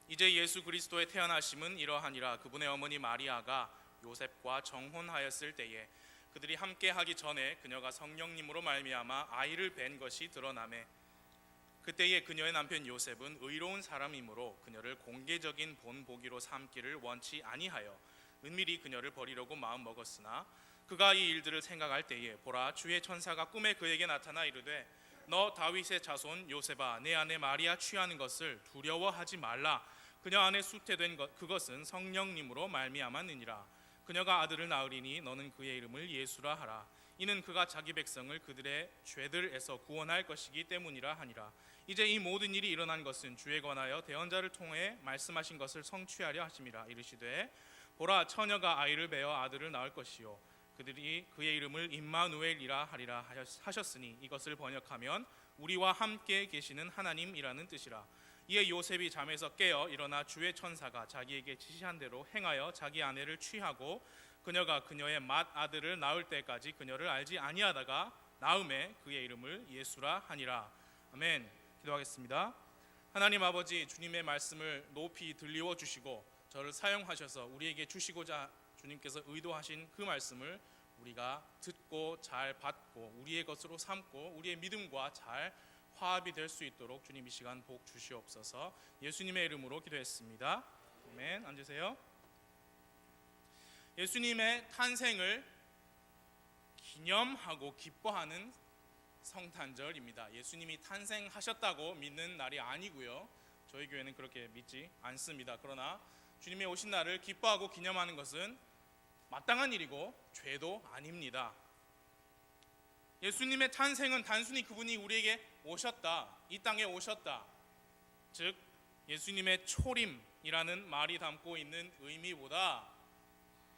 이제 예수 그리스도의 태어나심은 이러하니라. 그분의 어머니 마리아가 요셉과 정혼하였을 때에 그들이 함께 하기 전에 그녀가 성령님으로 말미암아 아이를 뵌 것이 드러나매 그때에 그녀의 남편 요셉은 의로운 사람이므로 그녀를 공개적인 본보기로 삼기를 원치 아니하여 은밀히 그녀를 버리려고 마음 먹었으나 그가 이 일들을 생각할 때에 보라, 주의 천사가 꿈에 그에게 나타나 이르되 너 다윗의 자손 요셉아, 내 아내 마리아 취하는 것을 두려워하지 말라. 그녀 안에 수태된 그것은 성령님으로 말미암았느니라. 그녀가 아들을 낳으리니 너는 그의 이름을 예수라 하라. 이는 그가 자기 백성을 그들의 죄들에서 구원할 것이기 때문이라 하니라. 이제 이 모든 일이 일어난 것은 주에 관하여 대언자를 통해 말씀하신 것을 성취하려 하심이라. 이르시되 보라, 처녀가 아이를 베어 아들을 낳을 것이요 그들이 그의 이름을 임마누엘이라 하리라 하셨으니 이것을 번역하면 우리와 함께 계시는 하나님이라는 뜻이라. 이에 요셉이 잠에서 깨어 일어나 주의 천사가 자기에게 지시한 대로 행하여 자기 아내를 취하고 그녀가 그녀의 맏 아들을 낳을 때까지 그녀를 알지 아니하다가 낳음에 그의 이름을 예수라 하니라. 아멘. 기도하겠습니다. 하나님 아버지, 주님의 말씀을 높이 들리워 주시고 저를 사용하셔서 우리에게 주시고자 주님께서 의도하신 그 말씀을 우리가 듣고 잘 받고 우리의 것으로 삼고 우리의 믿음과 잘 화합이 될 수 있도록 주님 이 시간 복 주시옵소서. 예수님의 이름으로 기도했습니다. 아멘. 앉으세요. 예수님의 탄생을 기념하고 기뻐하는 성탄절입니다. 예수님이 탄생하셨다고 믿는 날이 아니고요, 저희 교회는 그렇게 믿지 않습니다. 그러나 주님의 오신 날을 기뻐하고 기념하는 것은 마땅한 일이고 죄도 아닙니다. 예수님의 탄생은 단순히 그분이 우리에게 오셨다, 이 땅에 오셨다, 즉 예수님의 초림이라는 말이 담고 있는 의미보다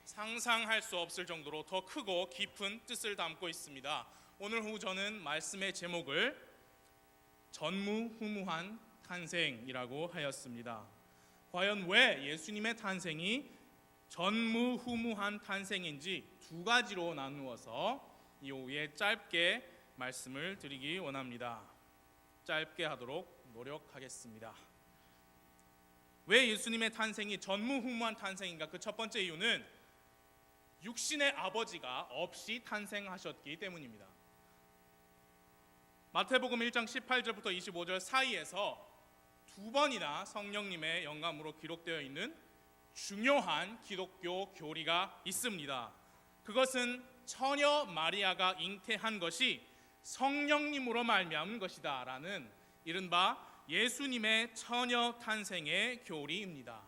상상할 수 없을 정도로 더 크고 깊은 뜻을 담고 있습니다. 오늘 오후 저는 말씀의 제목을 전무후무한 탄생이라고 하였습니다. 과연 왜 예수님의 탄생이 전무후무한 탄생인지 두 가지로 나누어서 이 오후에 짧게 말씀을 드리기 원합니다. 짧게 하도록 노력하겠습니다. 왜 예수님의 탄생이 전무후무한 탄생인가? 그 첫 번째 이유는 육신의 아버지가 없이 탄생하셨기 때문입니다. 마태복음 1장 18절부터 25절 사이에서 두 번이나 성령님의 영감으로 기록되어 있는 중요한 기독교 교리가 있습니다. 그것은 처녀 마리아가 잉태한 것이 성령님으로 말미암은 것이다 라는 이른바 예수님의 처녀 탄생의 교리입니다.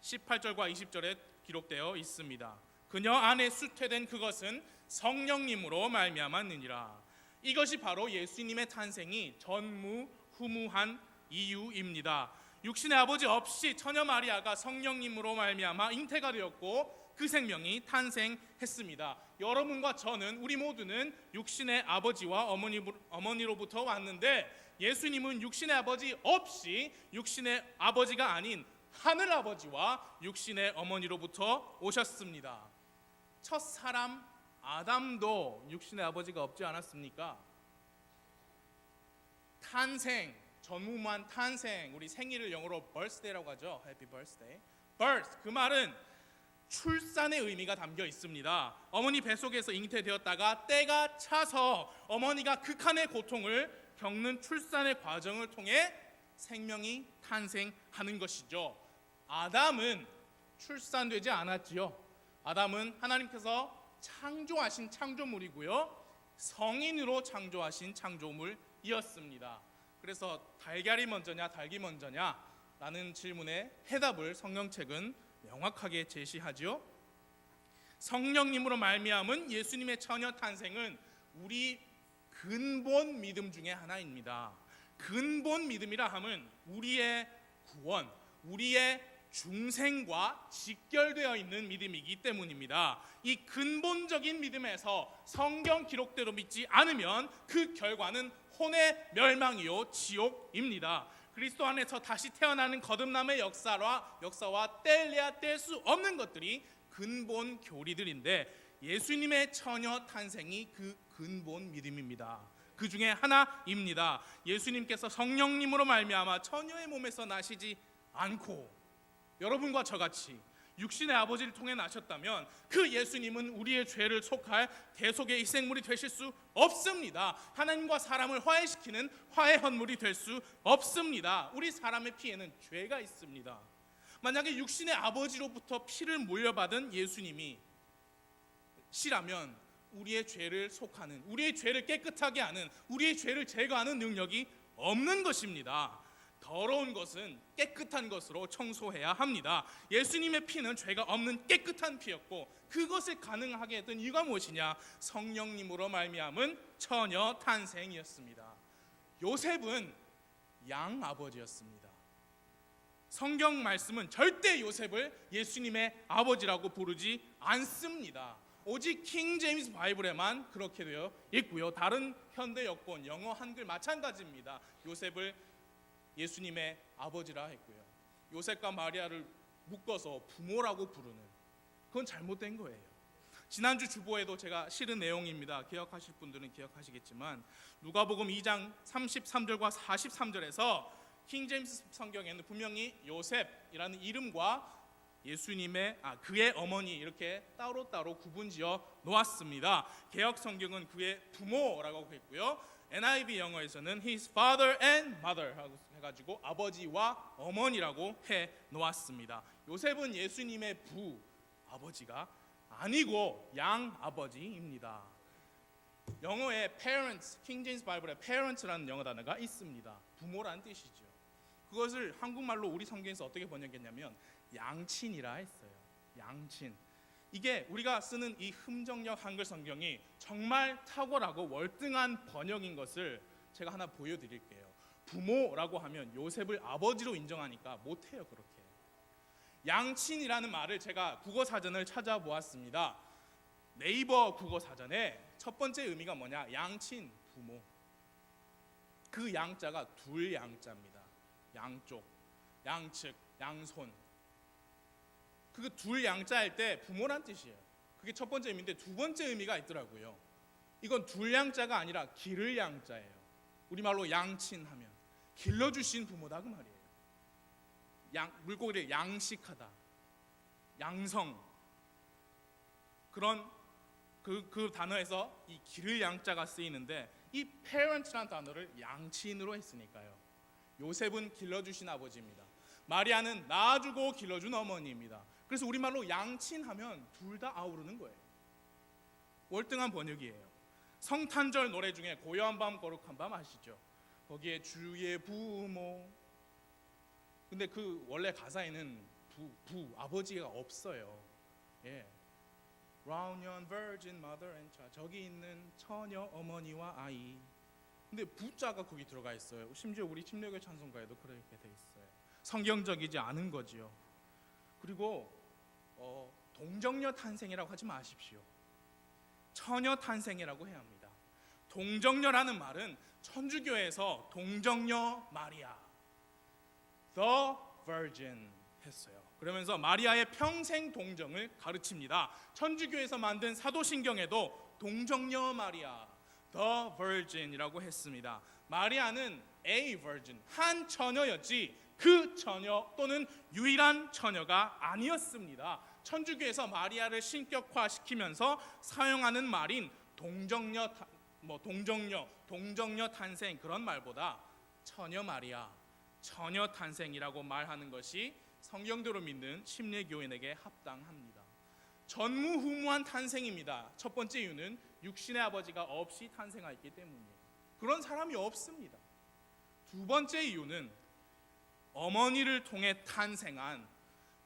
18절과 20절에 기록되어 있습니다. 그녀 안에 수태된 그것은 성령님으로 말미암았느니라. 이것이 바로 예수님의 탄생이 전무후무한 이유입니다. 육신의 아버지 없이 처녀 마리아가 성령님으로 말미암아 잉태가 되었고 그 생명이 탄생했습니다. 여러분과 저는, 우리 모두는 육신의 아버지와 어머니로부터 왔는데 예수님은 육신의 아버지 없이 육신의 아버지가 아닌 하늘 아버지와 육신의 어머니로부터 오셨습니다. 첫 사람 아담도 육신의 아버지가 없지 않았습니까? 탄생, 전무후무한 탄생, 우리 생일을 영어로 birthday라고 하죠. Happy birthday. birth, 그 말은 출산의 의미가 담겨 있습니다. 어머니 뱃속에서 잉태되었다가 때가 차서 어머니가 극한의 고통을 겪는 출산의 과정을 통해 생명이 탄생하는 것이죠. 아담은 출산되지 않았지요. 아담은 하나님께서 창조하신 창조물이고요, 성인으로 창조하신 창조물이었습니다. 그래서 달걀이 먼저냐 닭이 먼저냐 라는 질문에 해답을 성경책은 명확하게 제시하지요. 성령님으로 말미암은 예수님의 처녀 탄생은 우리 근본 믿음 중에 하나입니다. 근본 믿음이라 함은 우리의 구원, 우리의 중생과 직결되어 있는 믿음이기 때문입니다. 이 근본적인 믿음에서 성경 기록대로 믿지 않으면 그 결과는 혼의 멸망이요 지옥입니다. 그리스도 안에서 다시 태어나는 거듭남의 역사와 뗄래야 뗄 수 없는 것들이 근본 교리들인데 예수님의 처녀 탄생이 그 근본 믿음입니다. 그 중에 하나입니다. 예수님께서 성령님으로 말미암아 처녀의 몸에서 나시지 않고 여러분과 저같이 육신의 아버지를 통해 나셨다면 그 예수님은 우리의 죄를 속할 대속의 희생물이 되실 수 없습니다. 하나님과 사람을 화해시키는 화해 헌물이 될 수 없습니다. 우리 사람의 피에는 죄가 있습니다. 만약에 육신의 아버지로부터 피를 물려받은 예수님이 시라면 우리의 죄를 속하는, 우리의 죄를 깨끗하게 하는, 우리의 죄를 제거하는 능력이 없는 것입니다. 더러운 것은 깨끗한 것으로 청소해야 합니다. 예수님의 피는 죄가 없는 깨끗한 피였고, 그것을 가능하게 했던 이유가 무엇이냐? 성령님으로 말미암은 처녀 탄생이었습니다. 요셉은 양아버지였습니다. 성경 말씀은 절대 요셉을 예수님의 아버지라고 부르지 않습니다. 오직 킹 제임스 바이블에만 그렇게 되어 있고요. 다른 현대 여권, 영어, 한글 마찬가지입니다. 요셉을 예수님의 아버지라 했고요. 요셉과 마리아를 묶어서 부모라고 부르는, 그건 잘못된 거예요. 지난주 주보에도 제가 실은 내용입니다. 기억하실 분들은 기억하시겠지만 누가복음 2장 33절과 43절에서 킹 제임스 성경에는 분명히 요셉이라는 이름과 예수님의 그의 어머니 이렇게 따로따로 구분지어 놓았습니다. 개역 성경은 그의 부모라고 했고요. NIV 영어에서는 his father and mother 해가지고 아버지와 어머니라고 해 놓았습니다. 요셉은 예수님의 부 아버지가 아니고 양 아버지입니다. 영어에 parents, 킹 제임스 바이블에 parents라는 영어 단어가 있습니다. 부모라는 뜻이죠. 그것을 한국말로 우리 성경에서 어떻게 번역했냐면 양친이라 했어요. 양친. 이게 우리가 쓰는 이 흠정역 한글 성경이 정말 탁월하고 월등한 번역인 것을 제가 하나 보여드릴게요. 부모라고 하면 요셉을 아버지로 인정하니까 못해요. 그렇게. 양친이라는 말을 제가 국어사전을 찾아보았습니다. 네이버 국어사전에 첫 번째 의미가 뭐냐? 양친, 부모. 그 양자가 둘 양자입니다. 양쪽, 양측, 양손. 그 둘 양자일 때 부모란 뜻이에요. 그게 첫 번째 의미인데 두 번째 의미가 있더라고요. 이건 둘 양자가 아니라 기를 양자예요. 우리말로 양친하면 길러주신 부모다 그 말이에요. 물고기를 양식하다, 양성, 그런 그 단어에서 이 기를 양자가 쓰이는데 이 parent라는 단어를 양친으로 했으니까요. 요셉은 길러주신 아버지입니다. 마리아는 낳아주고 길러준 어머니입니다. 그래서 우리말로 양친하면 둘 다 아우르는 거예요. 월등한 번역이에요. 성탄절 노래 중에 고요한 밤 거룩한 밤 아시죠? 거기에 주의 부모, 근데 그 원래 가사에는 아버지가 없어요. 예. Round yon virgin mother and child, 저기 있는 처녀 어머니와 아이. 근데 부자가 거기 들어가 있어요. 심지어 우리 침례교회 찬송가에도 그렇게 돼 있어요. 성경적이지 않은 거지요. 그리고 동정녀 탄생이라고 하지 마십시오. 처녀 탄생이라고 해야 합니다. 동정녀라는 말은 천주교에서 동정녀 마리아, the virgin 했어요. 그러면서 마리아의 평생 동정을 가르칩니다. 천주교에서 만든 사도신경에도 동정녀 마리아, the virgin이라고 했습니다. 마리아는 a virgin, 한 처녀였지 그 처녀 또는 유일한 처녀가 아니었습니다. 천주교에서 마리아를 신격화시키면서 사용하는 말인 동정녀, 동정녀 탄생, 그런 말보다 처녀 마리아, 처녀 탄생이라고 말하는 것이 성경대로 믿는 침례교인에게 합당합니다. 전무후무한 탄생입니다. 첫 번째 이유는 육신의 아버지가 없이 탄생하였기 때문이에요. 그런 사람이 없습니다. 두 번째 이유는 어머니를 통해 탄생한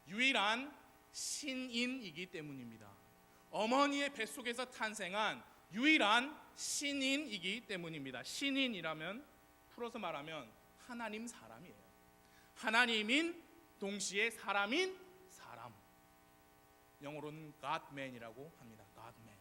유일한 신인이기 때문입니다. 어머니의 뱃속에서 탄생한 유일한 신인이기 때문입니다. 신인이라면 풀어서 말하면 하나님 사람이에요. 하나님인 동시에 사람인 사람. 영어로는 God-man이라고 합니다. God-man.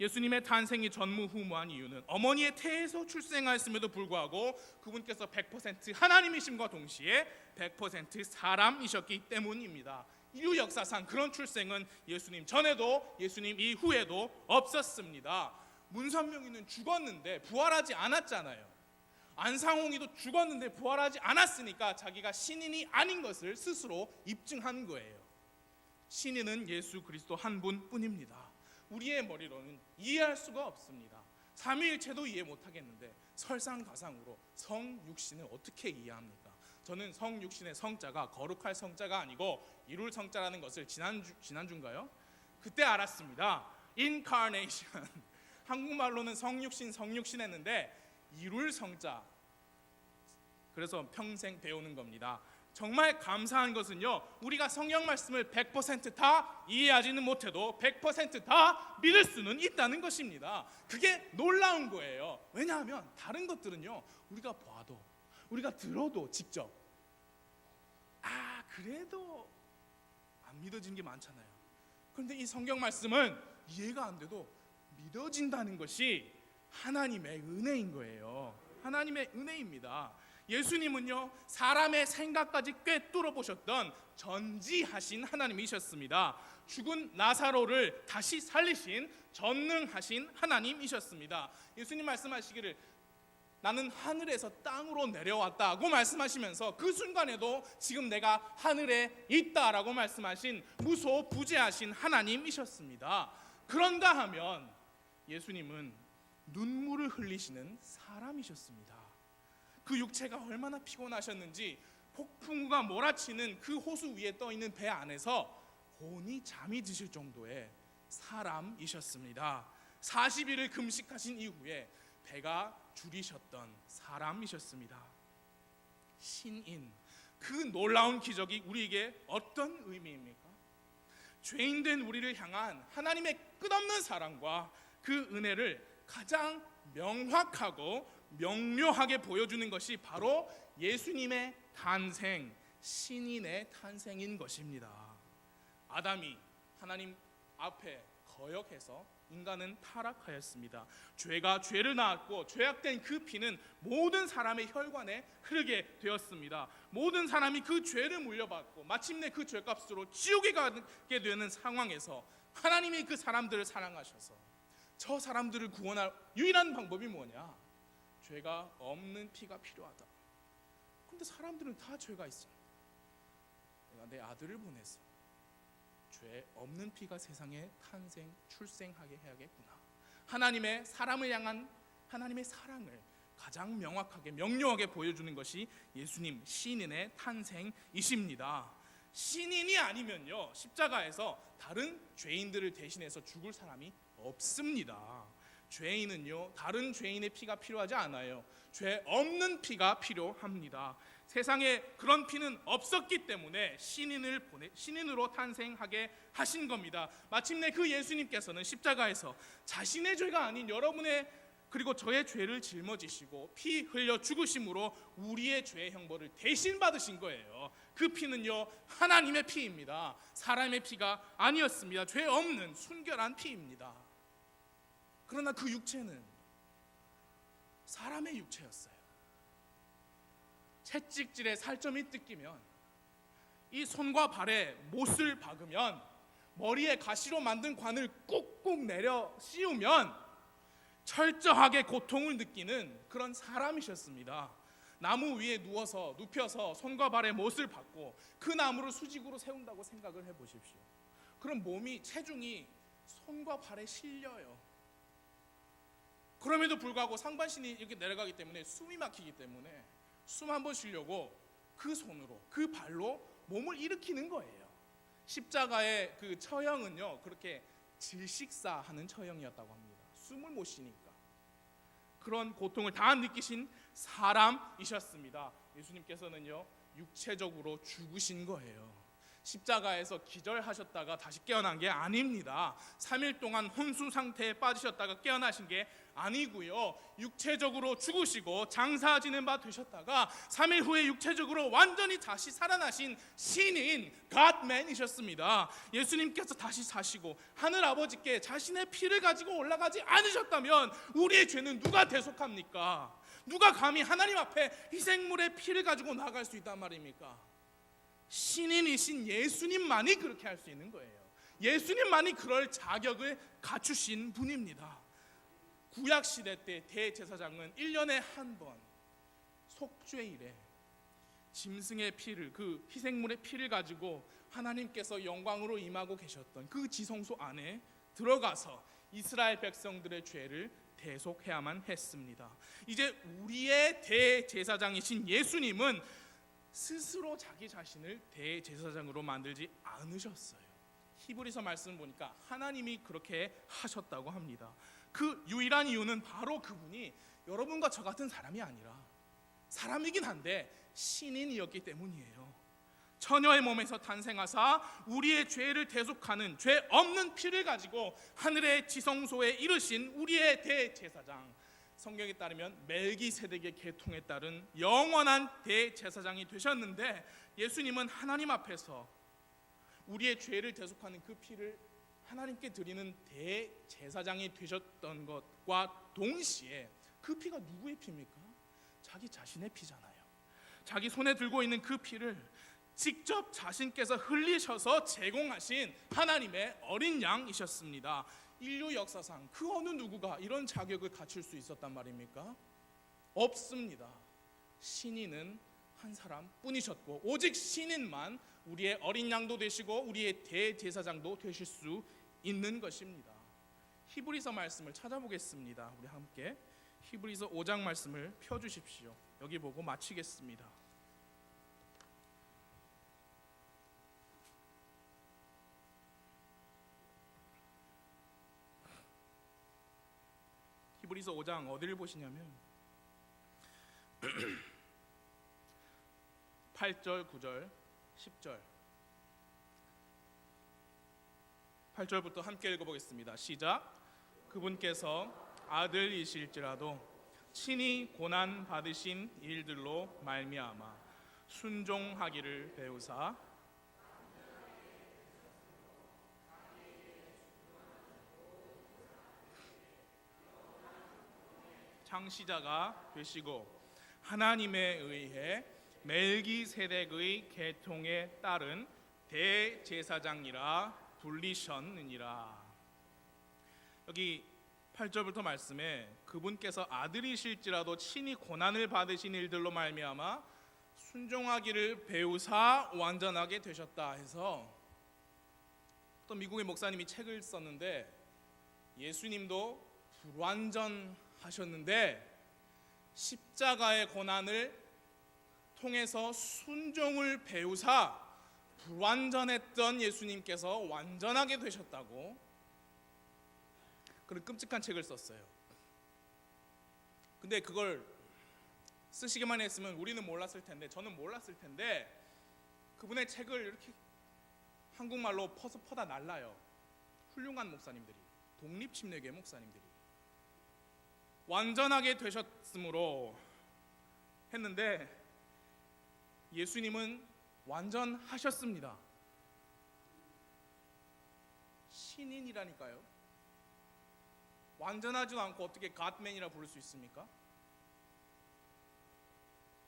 예수님의 탄생이 전무후무한 이유는 어머니의 태에서 출생하였음에도 불구하고 그분께서 100% 하나님이심과 동시에 100% 사람이셨기 때문입니다. 인류 역사상 그런 출생은 예수님 전에도 예수님 이후에도 없었습니다. 문선명이는 죽었는데 부활하지 않았잖아요. 안상홍이도 죽었는데 부활하지 않았으니까 자기가 신인이 아닌 것을 스스로 입증한 거예요. 신인은 예수 그리스도 한 분뿐입니다. 우리의 머리로는 이해할 수가 없습니다. 삼위일체도 이해 못하겠는데 설상가상으로 성육신을 어떻게 이해합니까? 저는 성육신의 성자가 거룩할 성자가 아니고 이룰 성자라는 것을 지난주인가요? 그때 알았습니다. Incarnation 한국말로는 성육신 했는데 이룰 성자, 그래서 평생 배우는 겁니다. 정말 감사한 것은요, 우리가 성경 말씀을 100%다 이해하지는 못해도 100%다 믿을 수는 있다는 것입니다. 그게 놀라운 거예요. 왜냐하면 다른 것들은요, 우리가 봐도 우리가 들어도 직접 그래도 안 믿어지는 게 많잖아요. 그런데 이 성경 말씀은 이해가 안 돼도 믿어진다는 것이 하나님의 은혜인 거예요. 하나님의 은혜입니다. 예수님은요, 사람의 생각까지 꿰뚫어 보셨던 전지하신 하나님이셨습니다. 죽은 나사로를 다시 살리신 전능하신 하나님이셨습니다. 예수님 말씀하시기를 나는 하늘에서 땅으로 내려왔다고 말씀하시면서 그 순간에도 지금 내가 하늘에 있다라고 말씀하신 무소부재하신 하나님이셨습니다. 그런가 하면 예수님은 눈물을 흘리시는 사람이셨습니다. 그 육체가 얼마나 피곤하셨는지 폭풍우가 몰아치는 그 호수 위에 떠있는 배 안에서 곤히 잠이 드실 정도의 사람이셨습니다. 40일을 금식하신 이후에 배가 줄이셨던 사람이셨습니다. 신인, 그 놀라운 기적이 우리에게 어떤 의미입니까? 죄인된 우리를 향한 하나님의 끝없는 사랑과 그 은혜를 가장 명확하고 명료하게 보여주는 것이 바로 예수님의 탄생, 신인의 탄생인 것입니다. 아담이 하나님 앞에 거역해서 인간은 타락하였습니다. 죄가 죄를 낳았고 죄악된 그 피는 모든 사람의 혈관에 흐르게 되었습니다. 모든 사람이 그 죄를 물려받고 마침내 그 죄값으로 지옥에 가게 되는 상황에서 하나님이 그 사람들을 사랑하셔서 저 사람들을 구원할 유일한 방법이 뭐냐? 죄가 없는 피가 필요하다. 그런데 사람들은 다 죄가 있어. 내가 내 아들을 보내서 죄 없는 피가 세상에 출생하게 해야겠구나. 하나님의 사람을 향한 하나님의 사랑을 가장 명확하게 명료하게 보여주는 것이 예수님 신인의 탄생이십니다. 신인이 아니면요, 십자가에서 다른 죄인들을 대신해서 죽을 사람이 없습니다. 죄인은요, 다른 죄인의 피가 필요하지 않아요. 죄 없는 피가 필요합니다. 세상에 그런 피는 없었기 때문에 신인으로 탄생하게 하신 겁니다. 마침내 그 예수님께서는 십자가에서 자신의 죄가 아닌 여러분의 그리고 저의 죄를 짊어지시고 피 흘려 죽으심으로 우리의 죄의 형벌을 대신 받으신 거예요. 그 피는요, 하나님의 피입니다. 사람의 피가 아니었습니다. 죄 없는 순결한 피입니다. 그러나 그 육체는 사람의 육체였어요. 채찍질에 살점이 뜯기면, 이 손과 발에 못을 박으면, 머리에 가시로 만든 관을 꾹꾹 내려 씌우면 철저하게 고통을 느끼는 그런 사람이셨습니다. 나무 위에 눕혀서 손과 발에 못을 박고 그 나무를 수직으로 세운다고 생각을 해보십시오. 그럼 체중이 손과 발에 실려요. 그럼에도 불구하고 상반신이 이렇게 내려가기 때문에 숨이 막히기 때문에 숨 한번 쉬려고 그 손으로 그 발로 몸을 일으키는 거예요. 십자가의 그 처형은요, 그렇게 질식사하는 처형이었다고 합니다. 숨을 못 쉬니까. 그런 고통을 다 느끼신 사람이셨습니다. 예수님께서는요, 육체적으로 죽으신 거예요. 십자가에서 기절하셨다가 다시 깨어난 게 아닙니다. 3일 동안 혼수 상태에 빠지셨다가 깨어나신 게 아니고요, 육체적으로 죽으시고 장사지는 바 되셨다가 3일 후에 육체적으로 완전히 다시 살아나신 신인 갓맨이셨습니다. 예수님께서 다시 사시고 하늘 아버지께 자신의 피를 가지고 올라가지 않으셨다면 우리의 죄는 누가 대속합니까? 누가 감히 하나님 앞에 희생물의 피를 가지고 나갈 수 있단 말입니까? 신인이신 예수님만이 그렇게 할 수 있는 거예요. 예수님만이 그럴 자격을 갖추신 분입니다. 구약시대 때 대제사장은 1년에 한 번 속죄일에 짐승의 피를, 그 희생물의 피를 가지고 하나님께서 영광으로 임하고 계셨던 그 지성소 안에 들어가서 이스라엘 백성들의 죄를 대속해야만 했습니다. 이제 우리의 대제사장이신 예수님은 스스로 자기 자신을 대제사장으로 만들지 않으셨어요. 히브리서 말씀 보니까 하나님이 그렇게 하셨다고 합니다. 그 유일한 이유는 바로 그분이 여러분과 저 같은 사람이 아니라, 사람이긴 한데 신인이었기 때문이에요. 처녀의 몸에서 탄생하사 우리의 죄를 대속하는 죄 없는 피를 가지고 하늘의 지성소에 이르신 우리의 대제사장, 성경에 따르면 멜기세덱의 계통에 따른 영원한 대제사장이 되셨는데, 예수님은 하나님 앞에서 우리의 죄를 대속하는 그 피를 하나님께 드리는 대제사장이 되셨던 것과 동시에 그 피가 누구의 피입니까? 자기 자신의 피잖아요. 자기 손에 들고 있는 그 피를 직접 자신께서 흘리셔서 제공하신 하나님의 어린 양이셨습니다. 인류 역사상 그 어느 누구가 이런 자격을 갖출 수 있었단 말입니까? 없습니다. 신인은 한 사람뿐이셨고, 오직 신인만 우리의 어린 양도 되시고 우리의 대제사장도 되실 수 있는 것입니다. 히브리서 말씀을 찾아보겠습니다. 우리 함께 히브리서 5장 말씀을 펴주십시오. 여기 보고 마치겠습니다. 히브리서 5장 어디를 보시냐면 8절, 9절, 10절. 8절부터 함께 읽어보겠습니다. 시작. 그분께서 아들이실지라도 친히 고난 받으신 일들로 말미암아 순종하기를 배우사 창시자가 되시고 하나님에 의해 멜기세덱의 계통에 따른 대제사장이라 불리셨느니라. 여기 8절부터 말씀에 그분께서 아들이실지라도 친히 고난을 받으신 일들로 말미암아 순종하기를 배우사 완전하게 되셨다 해서, 또 미국의 목사님이 책을 썼는데 예수님도 불완전하셨는데 십자가의 고난을 통해서 순종을 배우사 불완전했던 예수님께서 완전하게 되셨다고 그런 끔찍한 책을 썼어요. 근데 그걸 쓰시기만 했으면 우리는 몰랐을 텐데, 저는 몰랐을 텐데, 그분의 책을 이렇게 한국말로 퍼다 날라요. 훌륭한 목사님들이, 독립침례교회 목사님들이 완전하게 되셨으므로 했는데 예수님은 완전하셨습니다. 신인이라니까요. 완전하지도 않고 어떻게 갓맨이라 부를 수 있습니까?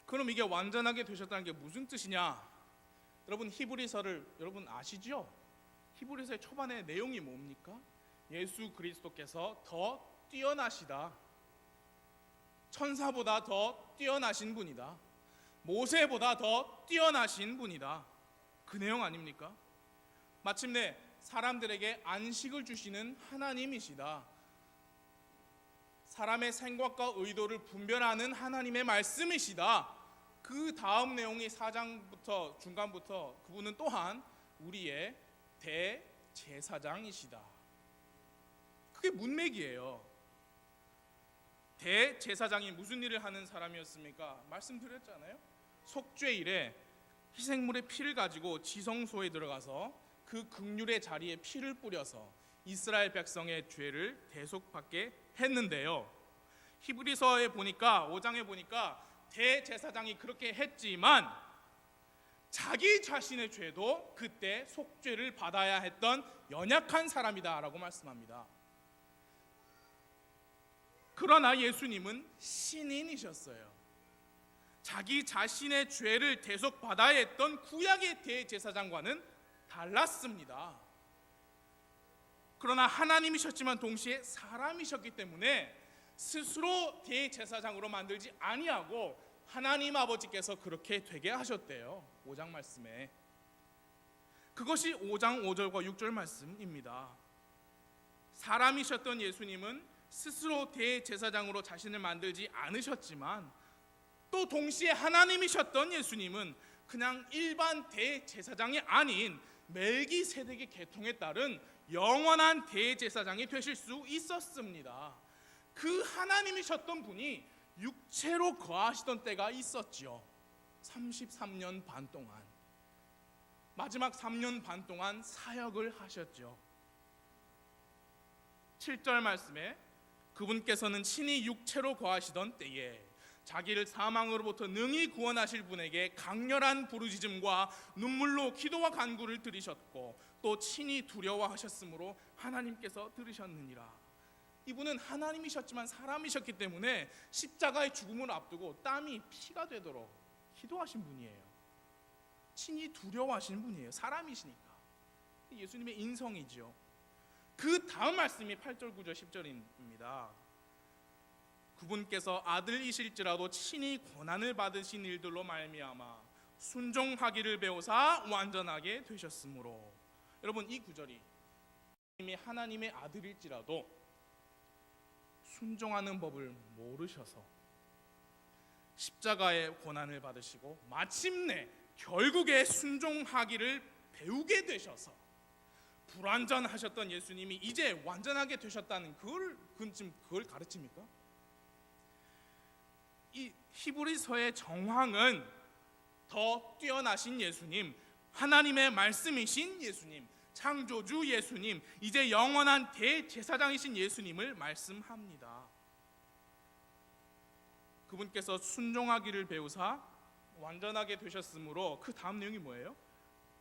그럼 이게 완전하게 되셨다는 게 무슨 뜻이냐? 여러분 히브리서를 여러분 아시죠? 히브리서의 초반에 내용이 뭡니까? 예수 그리스도께서 더 뛰어나시다. 천사보다 더 뛰어나신 분이다. 모세보다 더 뛰어나신 분이다. 그 내용 아닙니까? 마침내 사람들에게 안식을 주시는 하나님이시다. 사람의 생각과 의도를 분별하는 하나님의 말씀이시다. 그 다음 내용이 4장부터 중간부터 그분은 또한 우리의 대제사장이시다. 그게 문맥이에요. 대제사장이 무슨 일을 하는 사람이었습니까? 말씀드렸잖아요. 속죄일에 희생물의 피를 가지고 지성소에 들어가서 그 긍휼의 자리에 피를 뿌려서 이스라엘 백성의 죄를 대속받게 했는데요. 히브리서에 보니까 5장에 보니까 대제사장이 그렇게 했지만 자기 자신의 죄도 그때 속죄를 받아야 했던 연약한 사람이다라고 말씀합니다. 그러나 예수님은 신인이셨어요. 자기 자신의 죄를 대속받아야 했던 구약의 대제사장과는 달랐습니다. 그러나 하나님이셨지만 동시에 사람이셨기 때문에 스스로 대제사장으로 만들지 아니하고 하나님 아버지께서 그렇게 되게 하셨대요. 5장 말씀에. 그것이 5장 5절과 6절 말씀입니다. 사람이셨던 예수님은 스스로 대제사장으로 자신을 만들지 않으셨지만, 또 동시에 하나님이셨던 예수님은 그냥 일반 대제사장이 아닌 멜기세덱의 계통에 따른 영원한 대제사장이 되실 수 있었습니다. 그 하나님이셨던 분이 육체로 거하시던 때가 있었지요. 33년 반 동안, 마지막 3년 반 동안 사역을 하셨죠. 7절 말씀에 그분께서는 친히 육체로 거하시던 때에 자기를 사망으로부터 능히 구원하실 분에게 강렬한 부르짖음과 눈물로 기도와 간구를 드리셨고, 또 친히 두려워하셨으므로 하나님께서 들으셨느니라. 이분은 하나님이셨지만 사람이셨기 때문에 십자가의 죽음을 앞두고 땀이 피가 되도록 기도하신 분이에요. 친히 두려워하시는 분이에요. 사람이시니까. 예수님의 인성이지요. 그 다음 말씀이 8절, 9절, 10절입니다. 그분께서 아들이실지라도 친히 고난을 받으신 일들로 말미암아 순종하기를 배우사 완전하게 되셨으므로. 여러분, 이 구절이 하나님의 아들일지라도 순종하는 법을 모르셔서 십자가의 고난을 받으시고 마침내 결국에 순종하기를 배우게 되셔서 불완전하셨던 예수님이 이제 완전하게 되셨다는 그걸 가르칩니까? 이 히브리서의 정황은 더 뛰어나신 예수님, 하나님의 말씀이신 예수님, 창조주 예수님, 이제 영원한 대제사장이신 예수님을 말씀합니다. 그분께서 순종하기를 배우사 완전하게 되셨으므로, 그 다음 내용이 뭐예요?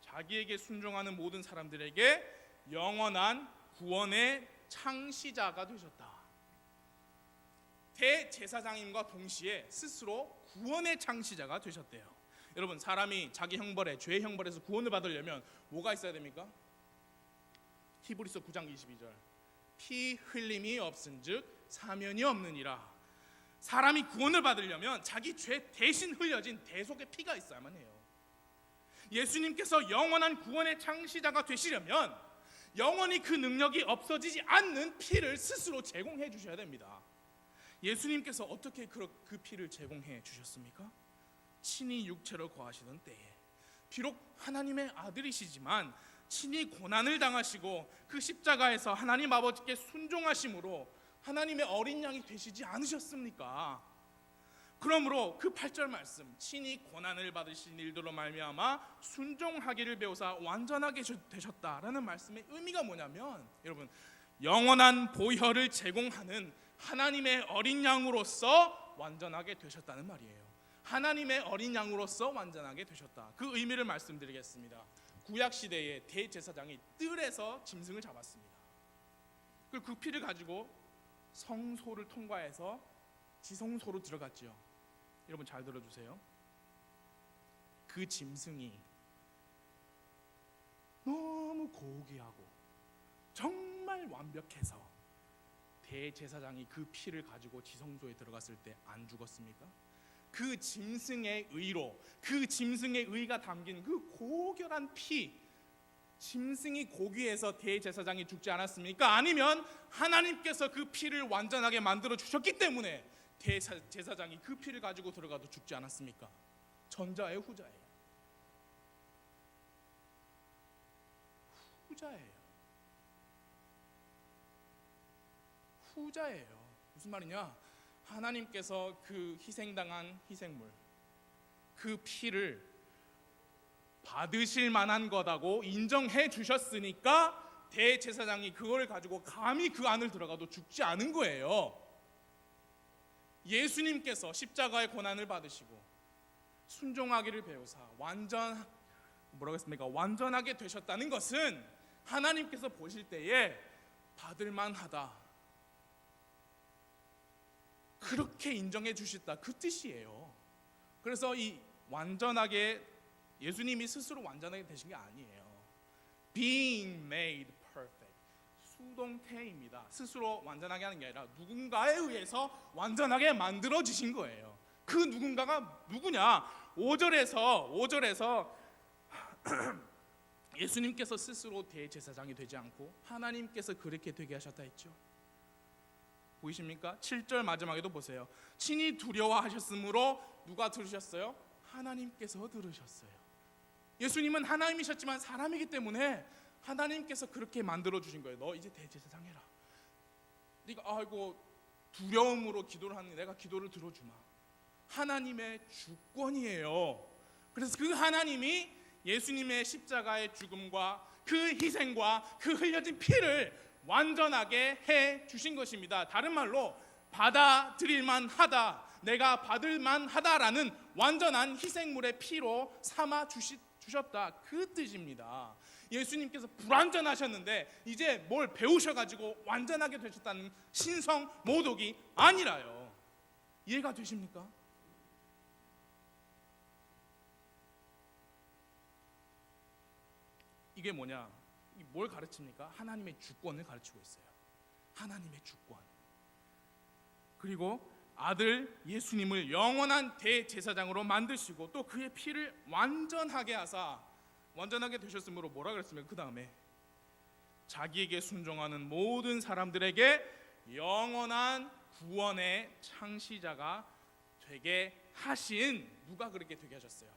자기에게 순종하는 모든 사람들에게 영원한 구원의 창시자가 되셨다. 대제사장님과 동시에 스스로 구원의 창시자가 되셨대요. 여러분, 사람이 자기 형벌에, 죄의 형벌에서 구원을 받으려면 뭐가 있어야 됩니까? 히브리서 9장 22절, 피 흘림이 없은즉 사면이 없느니라. 사람이 구원을 받으려면 자기 죄 대신 흘려진 대속의 피가 있어야만 해요. 예수님께서 영원한 구원의 창시자가 되시려면 영원히 그 능력이 없어지지 않는 피를 스스로 제공해 주셔야 됩니다. 예수님께서 어떻게 그 피를 제공해 주셨습니까? 친히 육체로 거하시던 때에, 비록 하나님의 아들이시지만 친히 고난을 당하시고 그 십자가에서 하나님 아버지께 순종하심으로 하나님의 어린 양이 되시지 않으셨습니까? 그러므로 그 8절 말씀, 친히 고난을 받으신 일들로 말미암아 순종하기를 배우사 완전하게 되셨다라는 말씀의 의미가 뭐냐면, 여러분, 영원한 보혈을 제공하는 하나님의 어린 양으로서 완전하게 되셨다는 말이에요. 하나님의 어린 양으로서 완전하게 되셨다. 그 의미를 말씀드리겠습니다. 구약 시대에 대제사장이 뜰에서 짐승을 잡았습니다. 그 피를 가지고 성소를 통과해서 지성소로 들어갔지요. 여러분, 잘 들어주세요. 그 짐승이 너무 고귀하고 정말 완벽해서 대제사장이 그 피를 가지고 지성소에 들어갔을 때 안 죽었습니까? 그 짐승의 의로, 그 짐승의 의가 담긴 그 고결한 피, 짐승이 고귀해서 대제사장이 죽지 않았습니까? 아니면 하나님께서 그 피를 완전하게 만들어 주셨기 때문에 대제사장이 그 피를 가지고 들어가도 죽지 않았습니까? 전자예요, 후자예요? 후자예요. 후자예요. 무슨 말이냐? 하나님께서 그 희생당한 희생물, 그 피를 받으실 만한 거다고 인정해 주셨으니까 대제사장이 그걸 가지고 감히 그 안을 들어가도 죽지 않은 거예요. 예수님께서 십자가의 고난을 받으시고 순종하기를 배우사 완전하게 되셨다는 것은 하나님께서 보실 때에 받을 만하다, 그렇게 인정해 주셨다, 그 뜻이에요. 그래서 이 완전하게, 예수님이 스스로 완전하게 되신 게 아니에요. Being made perfect, 수동태입니다. 스스로 완전하게 하는 게 아니라 누군가에 의해서 완전하게 만들어지신 거예요. 그 누군가가 누구냐? 5절에서 예수님께서 스스로 대제사장이 되지 않고 하나님께서 그렇게 되게 하셨다 했죠. 보이십니까? 7절 마지막에도 보세요. 친히 두려워하셨으므로 누가 들으셨어요? 하나님께서 들으셨어요. 예수님은 하나님이셨지만 사람이기 때문에 하나님께서 그렇게 만들어 주신 거예요. 너 이제 대제사장 해라. 네가 아이고 두려움으로 기도를 하는 내가 기도를 들어주마. 하나님의 주권이에요. 그래서 그 하나님이 예수님의 십자가의 죽음과 그 희생과 그 흘려진 피를 완전하게 해 주신 것입니다. 다른 말로 받아들일만 하다, 내가 받을만 하다라는 완전한 희생물의 피로 삼아 주셨다, 그 뜻입니다. 예수님께서 불완전하셨는데 이제 뭘 배우셔가지고 완전하게 되셨다는 신성 모독이 아니라요. 이해가 되십니까? 이게 뭐냐? 뭘 가르칩니까? 하나님의 주권을 가르치고 있어요. 하나님의 주권. 그리고 아들 예수님을 영원한 대제사장으로 만드시고 또 그의 피를 완전하게 하사 완전하게 되셨으므로 뭐라 그랬습니까? 그 다음에 자기에게 순종하는 모든 사람들에게 영원한 구원의 창시자가 되게 하신, 누가 그렇게 되게 하셨어요?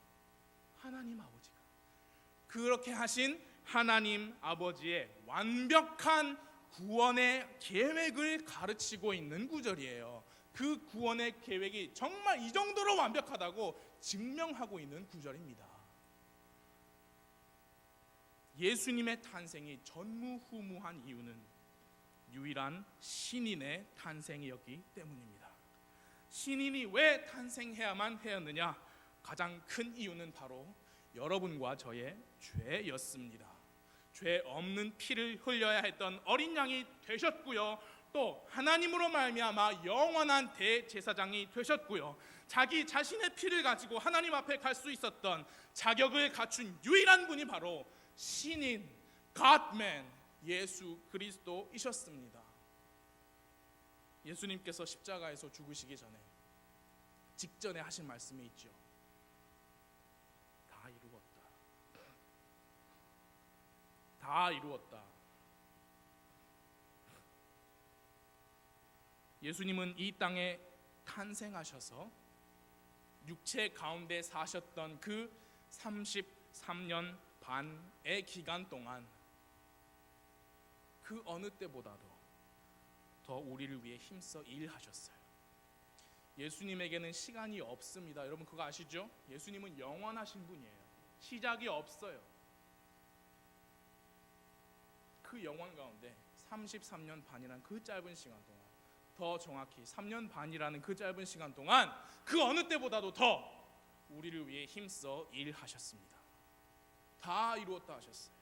하나님 아버지가. 그렇게 하신 하나님 아버지의 완벽한 구원의 계획을 가르치고 있는 구절이에요. 그 구원의 계획이 정말 이 정도로 완벽하다고 증명하고 있는 구절입니다. 예수님의 탄생이 전무후무한 이유는 유일한 신인의 탄생이었기 때문입니다. 신인이 왜 탄생해야만 하였느냐? 가장 큰 이유는 바로 여러분과 저의 죄였습니다. 죄 없는 피를 흘려야 했던 어린 양이 되셨고요, 또 하나님으로 말미암아 영원한 대제사장이 되셨고요, 자기 자신의 피를 가지고 하나님 앞에 갈 수 있었던 자격을 갖춘 유일한 분이 바로 신인 God-man 예수 그리스도이셨습니다. 예수님께서 십자가에서 죽으시기 전에 직전에 하신 말씀이 있죠. 다 이루었다. 다 이루었다. 예수님은 이 땅에 탄생하셔서 육체 가운데 사셨던 그 33년 반의 기간 동안 그 어느 때보다도 더 우리를 위해 힘써 일하셨어요. 예수님에게는 시간이 없습니다. 여러분 그거 아시죠? 예수님은 영원하신 분이에요. 시작이 없어요. 그 영원 가운데 33년 반이라는 그 짧은 시간 동안, 더 정확히 3년 반이라는 그 짧은 시간 동안 그 어느 때보다도 더 우리를 위해 힘써 일하셨습니다. 다 이루었다 하셨어요.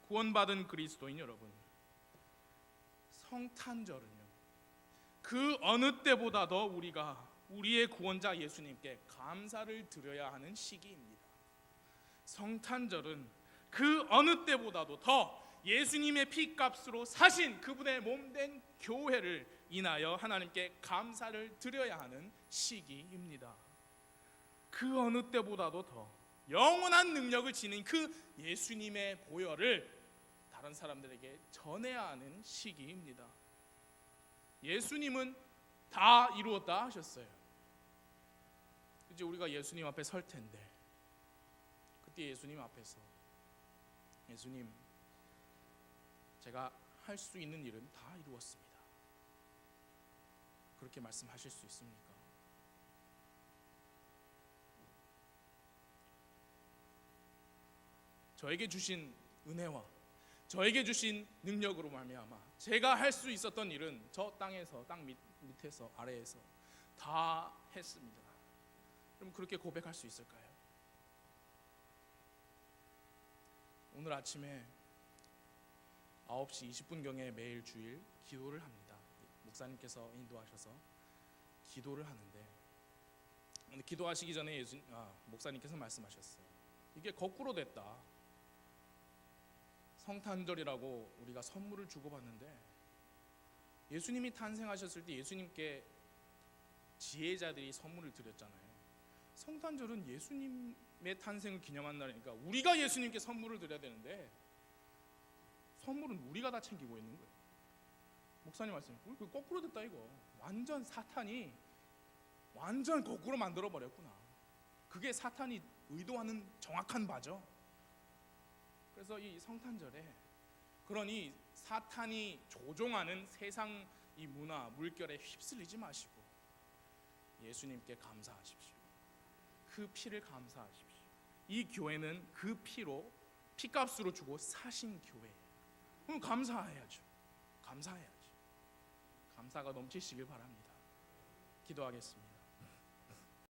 구원받은 그리스도인 여러분, 성탄절은요, 그 어느 때보다도 우리가 우리의 구원자 예수님께 감사를 드려야 하는 시기입니다. 성탄절은 그 어느 때보다도 더 예수님의 피값으로 사신 그분의 몸된 교회를 인하여 하나님께 감사를 드려야 하는 시기입니다. 그 어느 때보다도 더 영원한 능력을 지닌 그 예수님의 보혈을 다른 사람들에게 전해야 하는 시기입니다. 예수님은 다 이루었다 하셨어요. 이제 우리가 예수님 앞에 설 텐데, 그때 예수님 앞에서 예수님, 제가 할 수 있는 일은 다 이루었습니다, 그렇게 말씀하실 수 있습니까? 저에게 주신 은혜와 저에게 주신 능력으로 말미암아 제가 할 수 있었던 일은 저 땅에서, 땅 밑에서, 아래에서 다 했습니다. 그럼 그렇게 고백할 수 있을까요? 오늘 아침에 9시 20분경에 매일 주일 기도를 합니다. 목사님께서 인도하셔서 기도를 하는데, 오늘 기도하시기 전에 목사님께서 말씀하셨어요. 이게 거꾸로 됐다. 성탄절이라고 우리가 선물을 주고받는데 예수님이 탄생하셨을 때 예수님께 지혜자들이 선물을 드렸잖아요. 성탄절은 예수님의 탄생을 기념한 날이니까 우리가 예수님께 선물을 드려야 되는데 선물은 우리가 다 챙기고 있는 거예요. 목사님 말씀, 그 거꾸로 됐다 이거. 완전 사탄이 완전 거꾸로 만들어 버렸구나. 그게 사탄이 의도하는 정확한 바죠. 그래서 이 성탄절에 그러니 사탄이 조종하는 세상 이 문화, 물결에 휩쓸리지 마시고 예수님께 감사하십시오. 그 피를 감사하십시오. 이 교회는 그 피로 피값으로 주고 사신 교회예요. 그럼 감사해야죠. 감사해야죠. 감사가 넘치시길 바랍니다. 기도하겠습니다.